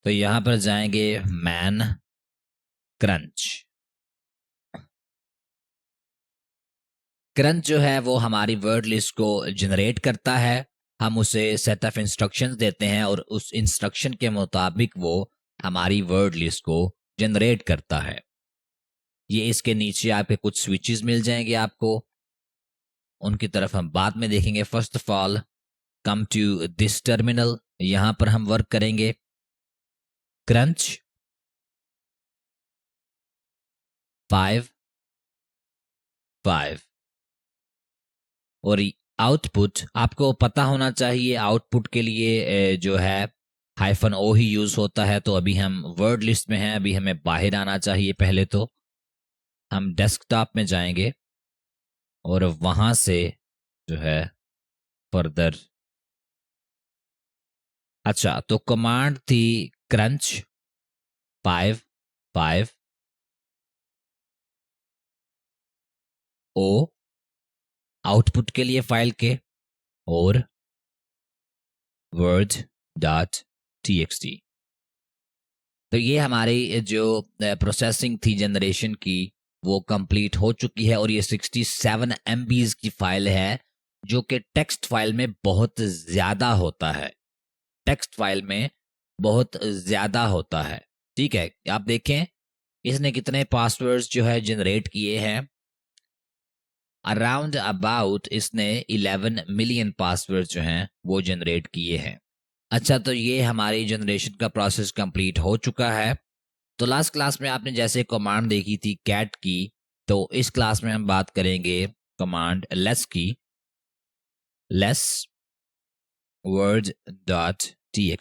तो यहाँ पर जाएंगे मैन क्रंच। क्रंच जो है वो हमारी वर्ड लिस्ट को जनरेट करता है। हम उसे सेट ऑफ इंस्ट्रक्शंस देते हैं और उस इंस्ट्रक्शन के मुताबिक वो हमारी वर्ड लिस्ट को जनरेट करता है। ये इसके नीचे आपके कुछ स्विचेस मिल जाएंगे आपको, उनकी तरफ हम बाद में देखेंगे। First of all come to this terminal, यहां पर हम वर्क करेंगे क्रंच 5 5 और आउटपुट आपको पता होना चाहिए। आउटपुट के लिए जो है हाइफन ओ ही यूज होता है। तो अभी हम वर्ड लिस्ट में हैं, अभी हमें बाहर आना चाहिए। पहले तो हम डेस्कटॉप में जाएंगे और वहां से जो है फर्दर, अच्छा तो कमांड थी क्रंच 5 5 ओ आउटपुट के लिए फाइल के और वर्ड डॉट टी। तो ये हमारी जो प्रोसेसिंग थी जनरेशन की वो कंप्लीट हो चुकी है और ये 67 MBs की फाइल है, जो कि टेक्स्ट फाइल में बहुत ज़्यादा होता है। टेक्स्ट फाइल में बहुत ज़्यादा होता है। ठीक है, आप देखें इसने कितने पासवर्ड्स जो है जनरेट किए हैं। अराउंड अबाउट इसने 11 मिलियन पासवर्ड्स जो हैं वो जनरेट किए हैं। अच्छा, तो ये हमारी जनरेशन का प्रोसेस कंप्लीट हो चुका है। तो लास्ट क्लास में आपने जैसे कमांड देखी थी कैट की, तो इस क्लास में हम बात करेंगे कमांड लेस की, लेस वर्ड डॉट टी।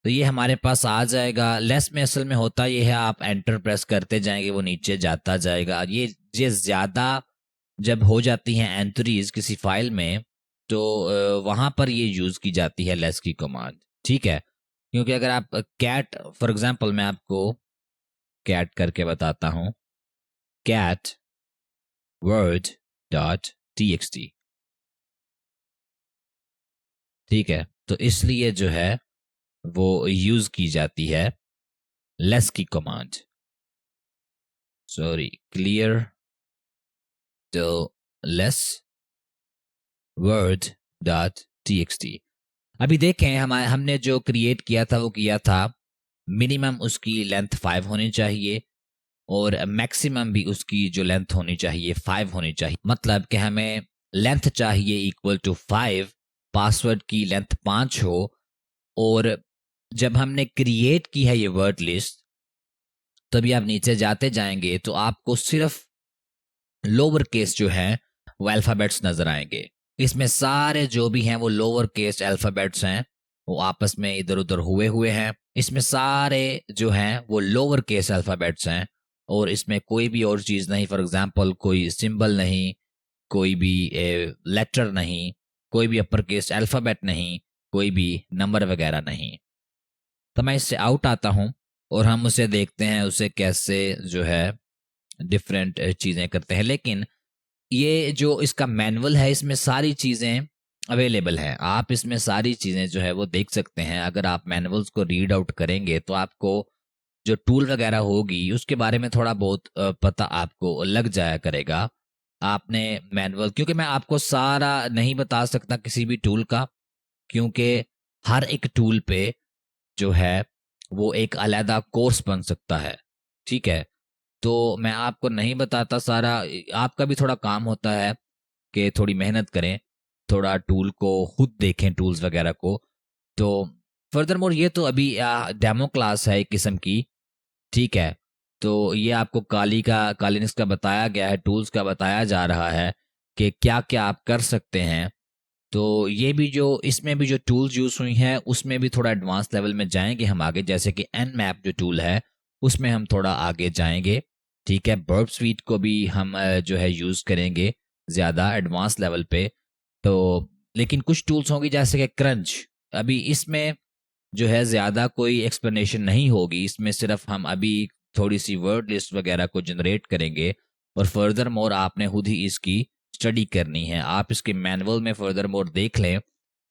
तो ये हमारे पास आ जाएगा। लेस में असल में होता ये है, आप एंटर प्रेस करते जाएंगे वो नीचे जाता जाएगा। ये ज़्यादा जब हो जाती हैं एंट्रीज किसी फाइल में, तो वहाँ पर ये यूज़ की जाती है लेस की कमांड। ठीक है, क्योंकि अगर आप कैट फॉर एग्जांपल मैं आपको कैट करके बताता हूँ, कैट वर्ड डॉट टी। ठीक है, तो इसलिए जो है वो यूज़ की जाती है लेस की कमांड। सॉरी, क्लियर, तो लेस वर्ड डॉट टी। अभी देखें हमने जो क्रिएट किया था वो किया था मिनिमम उसकी लेंथ 5 होनी चाहिए और मैक्सिमम भी उसकी जो लेंथ होनी चाहिए 5 होनी चाहिए। मतलब कि हमें लेंथ चाहिए इक्वल टू 5, पासवर्ड की लेंथ 5 हो। और जब हमने क्रिएट की है ये वर्ड लिस्ट, तभी आप नीचे जाते जाएंगे तो आपको सिर्फ लोअर केस जो है वो अल्फ़ाबेट्स नजर आएंगे। इसमें सारे जो भी हैं वो लोअर केस अल्फ़ाबेट्स हैं, वो आपस में इधर उधर हुए हुए हैं। इसमें सारे जो हैं वो लोअर केस अल्फ़ाबेट्स हैं और इसमें कोई भी और चीज़ नहीं। फॉर एग्जांपल कोई सिंबल नहीं, कोई भी लेटर नहीं, कोई भी अपर केस अल्फ़ाबेट नहीं, कोई भी नंबर वगैरह नहीं। तो मैं इससे आउट आता हूँ और हम उसे देखते हैं उसे कैसे जो है डिफरेंट चीज़ें करते हैं। लेकिन ये जो इसका मैनुअल है इसमें सारी चीज़ें अवेलेबल हैं, आप इसमें सारी चीज़ें जो है वो देख सकते हैं। अगर आप मैनुअल्स को रीड आउट करेंगे तो आपको जो टूल वगैरह होगी उसके बारे में थोड़ा बहुत पता आपको लग जाया करेगा। आपने मैनुअल, क्योंकि मैं आपको सारा नहीं बता सकता किसी भी टूल का, क्योंकि हर एक टूल पे जो है वो एक अलहदा कोर्स बन सकता है। ठीक है, तो मैं आपको नहीं बताता सारा। आपका भी थोड़ा काम होता है कि थोड़ी मेहनत करें, थोड़ा टूल को खुद देखें, टूल्स वगैरह को। तो फर्दर मोर ये तो अभी डेमो क्लास है एक किस्म की। ठीक है, तो ये आपको कालिनिक्स का बताया गया है, टूल्स का बताया जा रहा है कि क्या क्या आप कर सकते हैं। तो ये भी जो इसमें भी जो टूल्स यूज हुई हैं उसमें भी थोड़ा एडवांस लेवल में जाएंगे हम आगे, जैसे कि एन मैप जो टूल है उसमें हम थोड़ा आगे जाएंगे। ठीक है, बर्ब स्वीट को भी हम जो है यूज करेंगे ज़्यादा एडवांस लेवल पे। तो लेकिन कुछ टूल्स होंगी जैसे कि क्रंच, अभी इसमें जो है ज़्यादा कोई एक्सप्लेनेशन नहीं होगी। इसमें सिर्फ हम अभी थोड़ी सी वर्ड लिस्ट वगैरह को जनरेट करेंगे और फर्दर मोर आपने खुद ही इसकी स्टडी करनी है। आप इसके मैनुअल में फर्दर मोर देख लें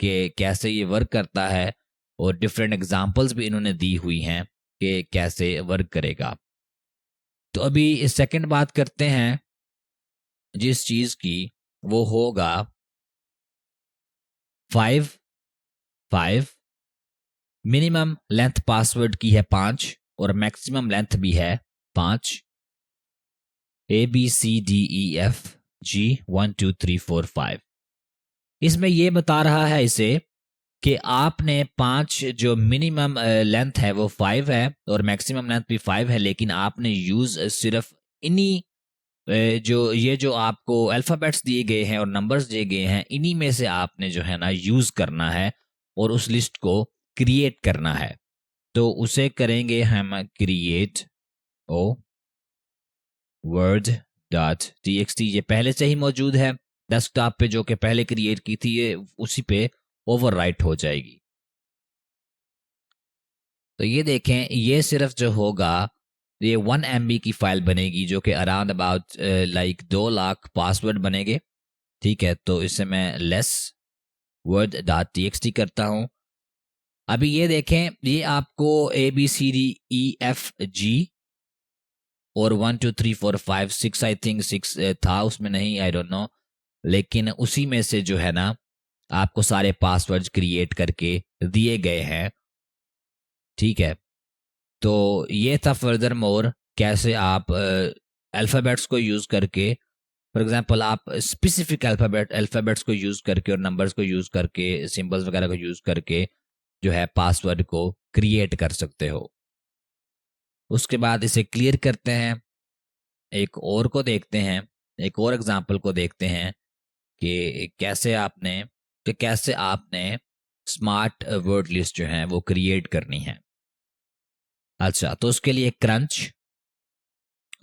कि कैसे ये वर्क करता है। और डिफरेंट एग्जांपल्स भी इन्होंने दी हुई हैं कि कैसे वर्क करेगा। तो अभी सेकंड बात करते हैं जिस चीज की, वो होगा 5 मिनिमम लेंथ पासवर्ड की है 5 और मैक्सिमम लेंथ भी है 5। ABCDEFG 1 2 3 4 5। इसमें यह बता रहा है इसे कि आपने 5 जो मिनिमम लेंथ है वो 5 है और मैक्सिमम लेंथ भी 5 है, लेकिन आपने यूज सिर्फ इन्हीं जो आपको अल्फ़ाबेट्स दिए गए हैं और नंबर्स दिए गए हैं, इन्हीं में से आपने जो है ना यूज करना है और उस लिस्ट को क्रिएट करना है। तो उसे करेंगे हम क्रिएट ओ वर्ड डॉट टीएक्सटी। ये पहले से ही मौजूद है डेस्कटॉप पे, जो कि पहले क्रिएट की थी, ये उसी पे ओवरराइट हो जाएगी। तो ये देखें, ये सिर्फ जो होगा ये 1 MB की फाइल बनेगी, जो कि around about like 2 lakh password बनेंगे। ठीक है, तो इसे मैं लेस वर्ड डॉट टीएक्सटी करता हूं। अभी ये देखें, ये आपको ABCDEFG और 1 2 3 4 5 6 आई थिंक 6 था उसमें, नहीं आई डोंट नो, लेकिन उसी में से जो है ना आपको सारे पासवर्ड्स क्रिएट करके दिए गए हैं। ठीक है, तो ये था फर्दर मोर कैसे आप अल्फ़ाबेट्स को यूज़ करके, फॉर एग्जांपल आप स्पेसिफिक अल्फ़ाबेट्स को यूज़ करके और नंबर्स को यूज़ करके, सिंबल्स वगैरह को यूज़ करके जो है पासवर्ड को क्रिएट कर सकते हो। उसके बाद इसे क्लियर करते हैं, एक और को देखते हैं, एक और एग्जांपल को देखते हैं कि कैसे आपने स्मार्ट वर्ड लिस्ट जो है वो क्रिएट करनी है। अच्छा, तो उसके लिए क्रंच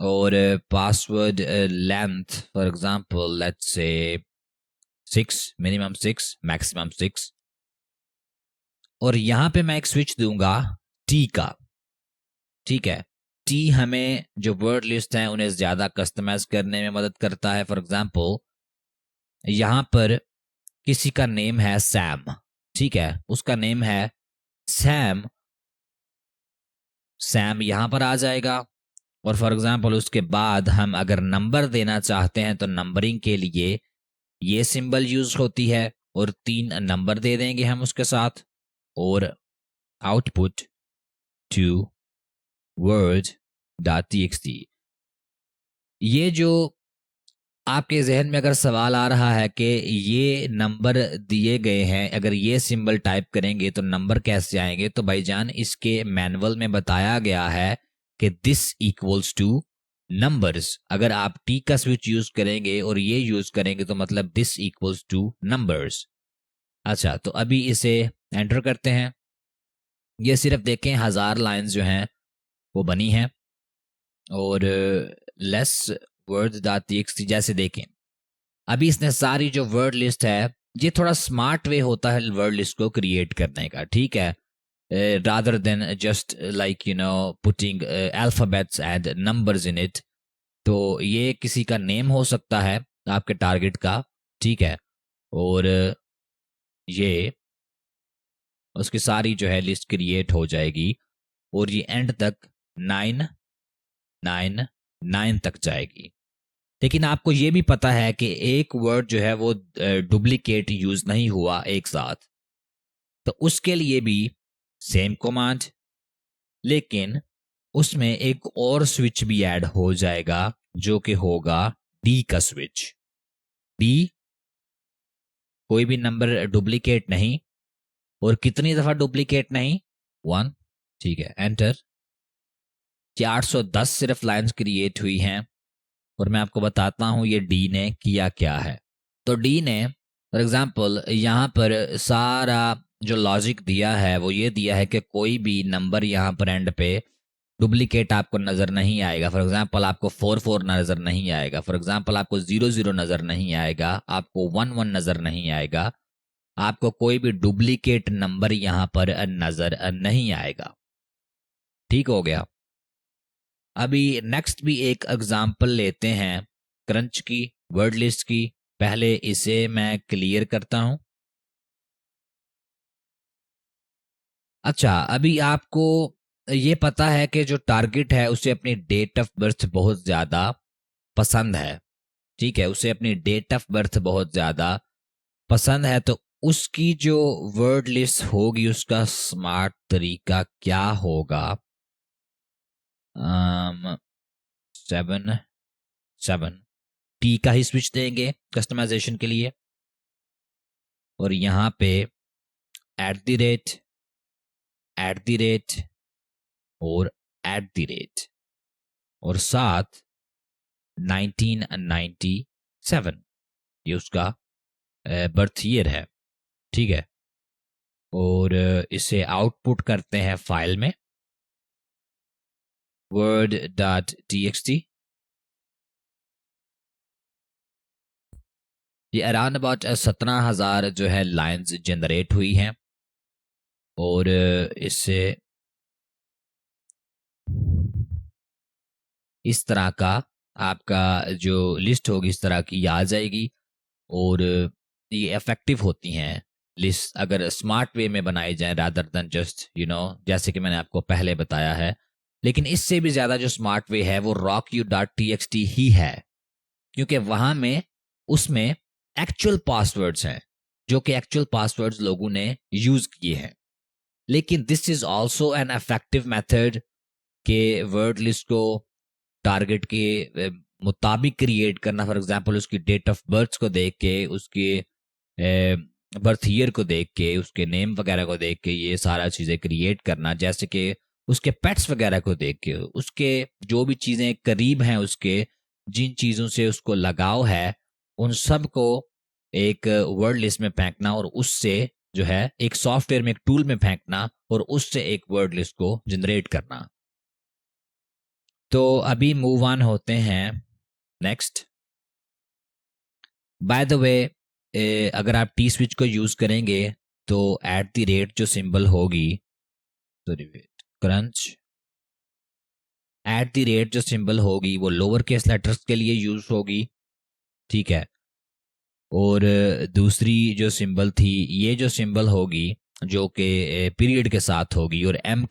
और password length, for example let's say 6, minimum 6 maximum 6, और यहां पे मैं एक स्विच दूंगा टी का। ठीक है, टी हमें जो वर्ड लिस्ट है उन्हें ज्यादा कस्टमाइज करने में मदद करता है। फॉर एग्जांपल यहां पर किसी का नेम है सैम, ठीक है, उसका नेम है सैम, सैम यहां पर आ जाएगा। और फॉर एग्जांपल उसके बाद हम अगर नंबर देना चाहते हैं तो नंबरिंग के लिए ये सिंबल यूज होती है और 3 नंबर दे देंगे हम उसके साथ। और output to word dot TXT. ये जो आपके जहन में अगर सवाल आ रहा है कि ये नंबर दिए गए हैं, अगर ये सिंबल टाइप करेंगे तो नंबर कैसे आएंगे, तो भाईजान इसके मैनुअल में बताया गया है कि दिस इक्वल्स टू नंबर्स। अगर आप टी का स्विच यूज करेंगे और ये यूज करेंगे तो मतलब दिस इक्वल्स टू नंबर्स। अच्छा, तो अभी इसे एंटर करते हैं। ये सिर्फ देखें 1000 लाइंस जो हैं वो बनी हैं और लेस वर्ड डॉट टीएक्सटी जैसे देखें। अभी इसने सारी जो वर्ड लिस्ट है, ये थोड़ा स्मार्ट वे होता है वर्ड लिस्ट को क्रिएट करने का, ठीक है, rather than just like putting alphabets and numbers in it. तो ये किसी का नेम हो सकता है आपके टारगेट का, ठीक है, और ये उसकी सारी जो है लिस्ट क्रिएट हो जाएगी और ये एंड तक 999 तक जाएगी। लेकिन आपको ये भी पता है कि एक वर्ड जो है वो डुप्लीकेट यूज नहीं हुआ एक साथ, तो उसके लिए भी सेम कमांड, लेकिन उसमें एक और स्विच भी ऐड हो जाएगा जो कि होगा डी का स्विच। डी, कोई भी नंबर डुप्लीकेट नहीं, और कितनी दफा डुप्लीकेट नहीं, 1। ठीक है, एंटर। 410 सिर्फ लाइंस क्रिएट हुई हैं और मैं आपको बताता हूं ये डी ने किया क्या है। तो डी ने फॉर एग्जांपल यहां पर सारा जो लॉजिक दिया है वो ये दिया है कि कोई भी नंबर यहां पर एंड पे डुप्लीकेट आपको नजर नहीं आएगा। फॉर एग्जांपल आपको 4 नजर नहीं आएगा, फॉर एग्जांपल आपको 0 नजर नहीं आएगा, आपको 1 नजर नहीं आएगा, आपको कोई भी डुप्लीकेट नंबर यहां पर नजर नहीं आएगा। ठीक हो गया। अभी नेक्स्ट भी एक एग्जांपल लेते हैं क्रंच की, वर्ड लिस्ट की। पहले इसे मैं क्लियर करता हूं। अच्छा, अभी आपको ये पता है कि जो टारगेट है उसे अपनी डेट ऑफ बर्थ बहुत ज़्यादा पसंद है, ठीक है, उसे अपनी डेट ऑफ बर्थ बहुत ज़्यादा पसंद है, तो उसकी जो वर्ड लिस्ट होगी उसका स्मार्ट तरीका क्या होगा? 7 7 टी का ही स्विच देंगे कस्टमाइजेशन के लिए, और यहाँ पे eight the rate, eight the rate और एट द रेट, और साथ 1997 ये उसका बर्थ ईयर है, ठीक है। और इसे आउटपुट करते हैं फाइल में word.txt। ये अराउंड अबाउट 17,000 जो है लाइंस जनरेट हुई हैं, और इससे इस तरह का आपका जो लिस्ट होगी इस तरह की आ जाएगी, और ये इफेक्टिव होती हैं लिस्ट अगर स्मार्ट वे में बनाई जाए रादर देन जस्ट जैसे कि मैंने आपको पहले बताया है। लेकिन इससे भी ज़्यादा जो स्मार्ट वे है वो rocku.txt ही है, क्योंकि वहाँ में उसमें एक्चुअल पासवर्ड्स हैं जो कि एक्चुअल पासवर्ड्स लोगों ने यूज़ किए हैं। लेकिन this is also an effective method के वर्ड लिस्ट को टारगेट के मुताबिक क्रिएट करना। फॉर एग्जांपल उसकी डेट ऑफ बर्थ को देख के, उसके बर्थ ईयर को देख के, उसके नेम वगैरह को देख के ये सारा चीज़ें क्रिएट करना, जैसे कि उसके पेट्स वगैरह को देख के, उसके जो भी चीज़ें करीब हैं, उसके जिन चीज़ों से उसको लगाव है, उन सब को एक वर्ड लिस्ट में फेंकना, और उससे जो है एक सॉफ्टवेयर में, एक टूल में फेंकना, और उससे एक वर्ड लिस्ट को जनरेट करना। तो अभी मूव ऑन होते हैं नेक्स्ट। बाय द वे, अगर आप टी स्विच को यूज करेंगे तो एट द रेट जो सिंबल होगी, sorry wait, crunch, at the rate जो सिंबल होगी वो लोअर केस लेटर्स के लिए यूज होगी, ठीक है। और दूसरी जो सिंबल थी, ये जो सिंबल होगी जो कि पीरियड के साथ होगी और एम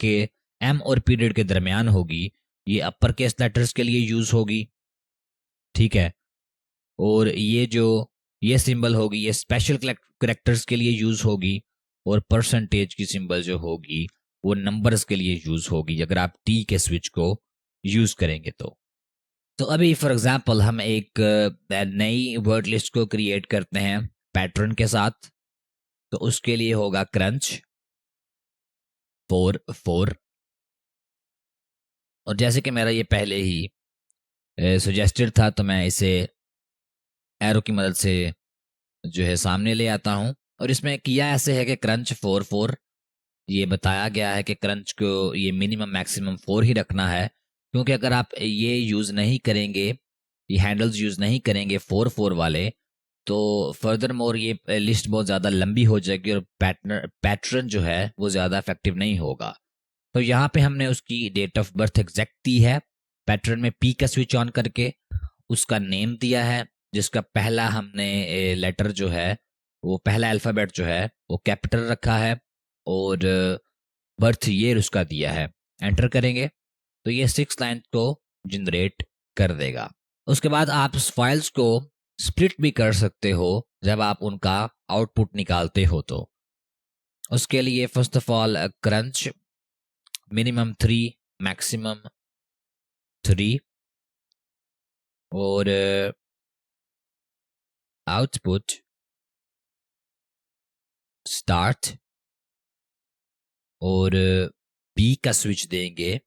और पीरियड के दरमियान होगी, ये अपर केस लेटर्स के लिए यूज होगी, ठीक है। और ये सिंबल होगी, ये स्पेशल करेक्टर्स के लिए यूज होगी, और परसेंटेज की सिंबल जो होगी वो नंबर्स के लिए यूज होगी अगर आप टी के स्विच को यूज करेंगे तो अभी फॉर एग्जांपल हम एक नई वर्ड लिस्ट को क्रिएट करते हैं पैटर्न के साथ, तो उसके लिए होगा क्रंच 4 और जैसे कि मेरा ये पहले ही सजेस्टेड था, तो मैं इसे एरो की मदद से जो है सामने ले आता हूं। और इसमें किया ऐसे है कि क्रंच 4 ये बताया गया है कि क्रंच को ये मिनिमम मैक्सिमम 4 ही रखना है, क्योंकि अगर आप ये यूज़ नहीं करेंगे, ये हैंडल्स यूज़ नहीं करेंगे 4 वाले, तो फर्दर मोर ये लिस्ट बहुत ज़्यादा लंबी हो जाएगी और पैटर्न जो है वो ज़्यादा इफेक्टिव नहीं होगा। तो यहाँ पे हमने उसकी डेट ऑफ बर्थ एग्जैक्ट दी है, पैटर्न में पी का स्विच ऑन करके उसका नेम दिया है, जिसका पहला हमने लेटर जो है, वो पहला अल्फ़ाबेट जो है वो कैपिटल रखा है, और बर्थ ईयर उसका दिया है। एंटर करेंगे तो ये 6 लाइन को जनरेट कर देगा। उसके बाद आप इस फाइल्स को स्प्लिट भी कर सकते हो जब आप उनका आउटपुट निकालते हो। तो उसके लिए first of all crunch minimum 3 maximum 3 और आउटपुट स्टार्ट, और बी का स्विच देंगे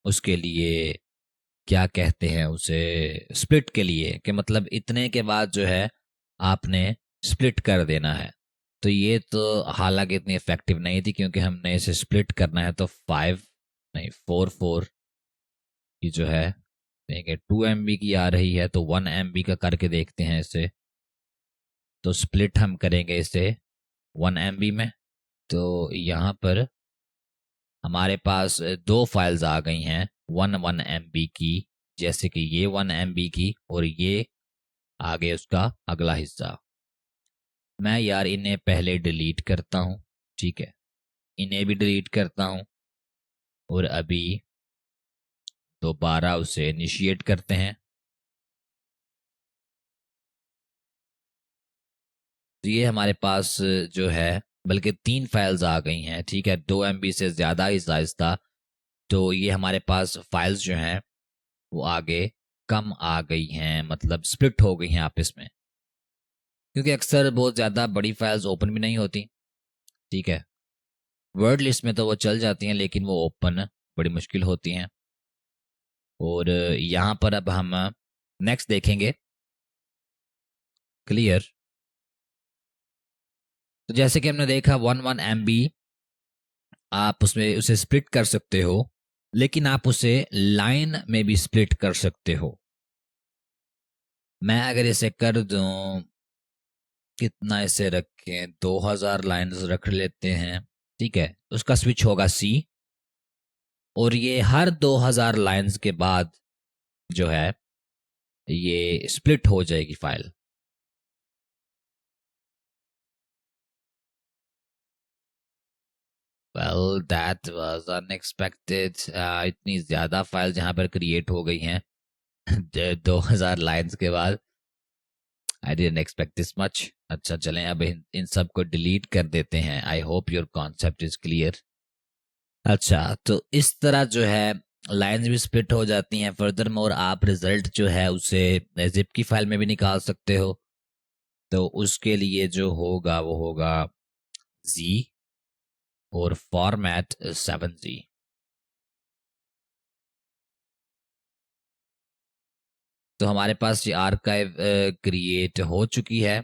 उसके लिए, क्या कहते हैं उसे, स्प्लिट के लिए, कि मतलब इतने के बाद जो है आपने स्प्लिट कर देना है। तो ये तो हालांकि इतनी इफेक्टिव नहीं थी, क्योंकि हमने इसे स्प्लिट करना है, तो 5 नहीं 4 की जो है देंगे। 2 MB की आ रही है तो 1 MB का करके देखते हैं इसे। तो स्प्लिट हम करेंगे इसे 1 MB में। तो यहाँ पर हमारे पास 2 फाइल्स आ गई हैं 1 MB की, जैसे कि ये 1 MB की, और ये आगे उसका अगला हिस्सा। मैं यार इन्हें पहले डिलीट करता हूँ, ठीक है। इन्हें भी डिलीट करता हूं और अभी दोबारा उसे इनिशिएट करते हैं। तो ये हमारे पास जो है बल्कि 3 फाइल्स आ गई हैं, ठीक है, 2 MB से ज़्यादा ही साइज था। तो ये हमारे पास फाइल्स जो हैं वो आगे कम आ गई हैं, मतलब स्प्लिट हो गई हैं आपस में, क्योंकि अक्सर बहुत ज़्यादा बड़ी फाइल्स ओपन भी नहीं होती, ठीक है। वर्ड लिस्ट में तो वो चल जाती हैं लेकिन वो ओपन बड़ी मुश्किल होती हैं। और यहाँ पर अब हम नेक्स्ट देखेंगे, क्लियर। तो जैसे कि हमने देखा 1 MB आप उसमें उसे स्प्लिट कर सकते हो, लेकिन आप उसे लाइन में भी स्प्लिट कर सकते हो। मैं अगर इसे कर दूं, कितना इसे रखें, 2000 लाइन्स रख लेते हैं, ठीक है, उसका स्विच होगा सी। और ये हर 2000 लाइन्स के बाद जो है ये स्प्लिट हो जाएगी file. Well that was unexpected. इतनी ज़्यादा फाइल जहाँ पर क्रिएट हो गई हैं 2000 लाइन्स के बाद। I didn't expect this much. अच्छा चलें, अब इन सब को डिलीट कर देते हैं। I hope your concept is clear. अच्छा, तो इस तरह जो है लाइंस भी स्प्लिट हो जाती हैं। फर्दर मोर आप रिजल्ट जो है उसे जिप की फाइल में भी निकाल सकते हो। तो उसके लिए जो होगा वो होगा जी और फॉर्मेट 7Z। तो हमारे पास ये आर्काइव क्रिएट हो चुकी है।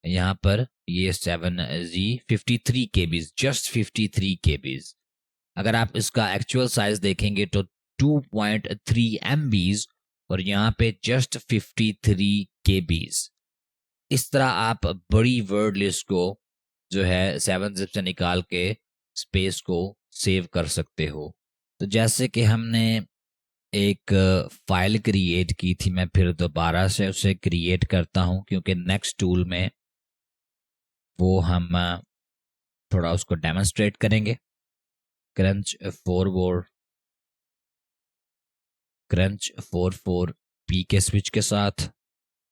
यहाँ पर ये 7Z 53 KB, जस्ट 53 KB। अगर आप इसका एक्चुअल साइज देखेंगे तो 2.3 MB और यहाँ पे जस्ट 53 KB। इस तरह आप बड़ी वर्ड लिस्ट को जो है 7-zip से निकाल के स्पेस को सेव कर सकते हो। तो जैसे कि हमने एक फाइल क्रिएट की थी, मैं फिर दोबारा से उसे क्रिएट करता हूँ, क्योंकि नेक्स्ट टूल में वो हम थोड़ा उसको डेमोन्स्ट्रेट करेंगे। क्रंच 4 क्रंच 4 पी के स्विच के साथ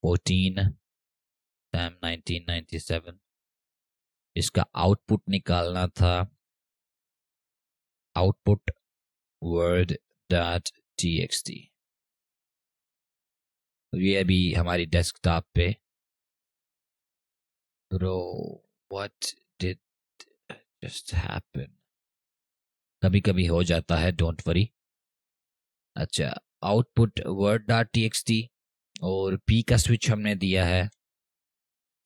14 टाइम 1997। इसका आउटपुट निकालना था, output word dot T x T. ये अभी हमारी डेस्कटॉप पे। Bro what did just happen? कभी कभी हो जाता है, डोंट वरी। अच्छा, output word dot T x T और पी का स्विच हमने दिया है,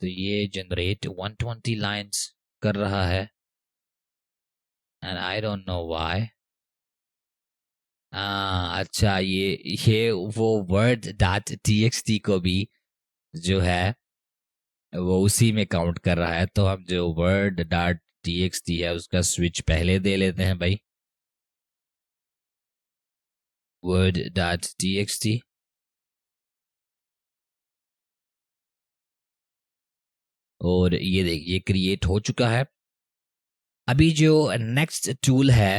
तो ये जनरेट 120 लाइन्स कर रहा है and I don't know why. अच्छा, ये वो word dot T x T को भी जो है वो उसी में काउंट कर रहा है। तो हम जो word dot T x T है उसका स्विच पहले दे लेते हैं भाई, word dot T x T. और ये देखिए क्रिएट हो चुका है। अभी जो नेक्स्ट टूल है